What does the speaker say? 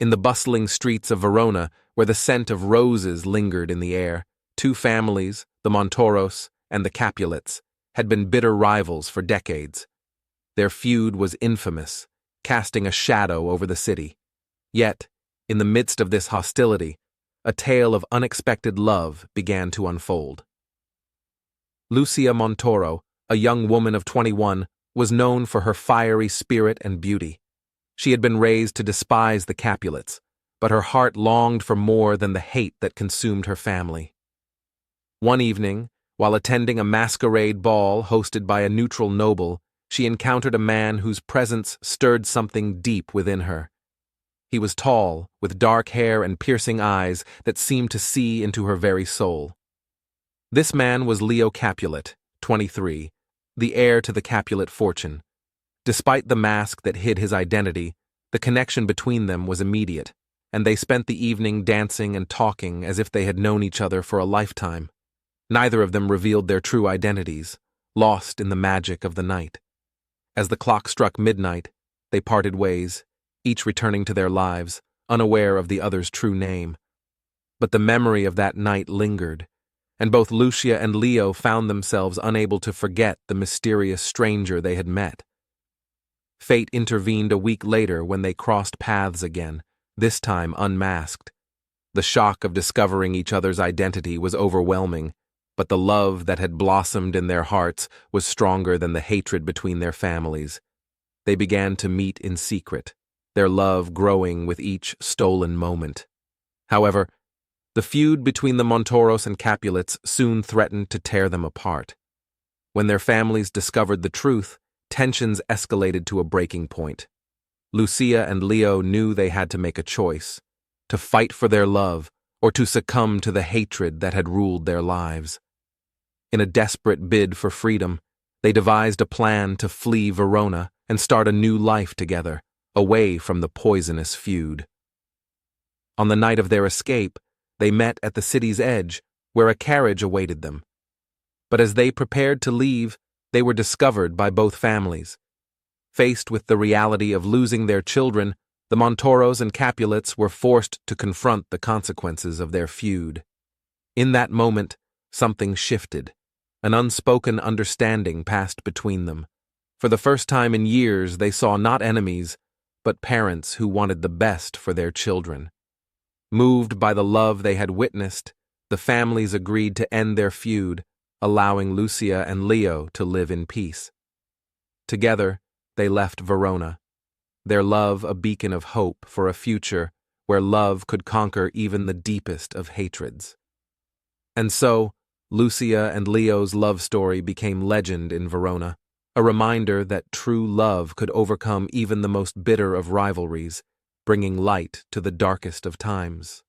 In the bustling streets of Verona, where the scent of roses lingered in the air, two families, the Montoros and the Capulets, had been bitter rivals for decades. Their feud was infamous, casting a shadow over the city. Yet, in the midst of this hostility, a tale of unexpected love began to unfold. Lucia Montoro, a young woman of 21, was known for her fiery spirit and beauty. She had been raised to despise the Capulets, but her heart longed for more than the hate that consumed her family. One evening, while attending a masquerade ball hosted by a neutral noble, she encountered a man whose presence stirred something deep within her. He was tall, with dark hair and piercing eyes that seemed to see into her very soul. This man was Leo Capulet, 23, the heir to the Capulet fortune. Despite the mask that hid his identity, the connection between them was immediate, and they spent the evening dancing and talking as if they had known each other for a lifetime. Neither of them revealed their true identities, lost in the magic of the night. As the clock struck midnight, they parted ways, each returning to their lives, unaware of the other's true name. But the memory of that night lingered, and both Lucia and Leo found themselves unable to forget the mysterious stranger they had met. Fate intervened a week later when they crossed paths again, this time unmasked. The shock of discovering each other's identity was overwhelming, but the love that had blossomed in their hearts was stronger than the hatred between their families. They began to meet in secret, their love growing with each stolen moment. However, the feud between the Montoros and Capulets soon threatened to tear them apart. When their families discovered the truth, tensions escalated to a breaking point. Lucia and Leo knew they had to make a choice, to fight for their love or to succumb to the hatred that had ruled their lives. In a desperate bid for freedom, they devised a plan to flee Verona and start a new life together, away from the poisonous feud. On the night of their escape, they met at the city's edge, where a carriage awaited them. But as they prepared to leave, they were discovered by both families. Faced with the reality of losing their children, the Montoros and Capulets were forced to confront the consequences of their feud. In that moment, something shifted. An unspoken understanding passed between them. For the first time in years, they saw not enemies, but parents who wanted the best for their children. Moved by the love they had witnessed, the families agreed to end their feud, allowing Lucia and Leo to live in peace. Together, they left Verona, their love a beacon of hope for a future where love could conquer even the deepest of hatreds. And so, Lucia and Leo's love story became legend in Verona, a reminder that true love could overcome even the most bitter of rivalries, bringing light to the darkest of times.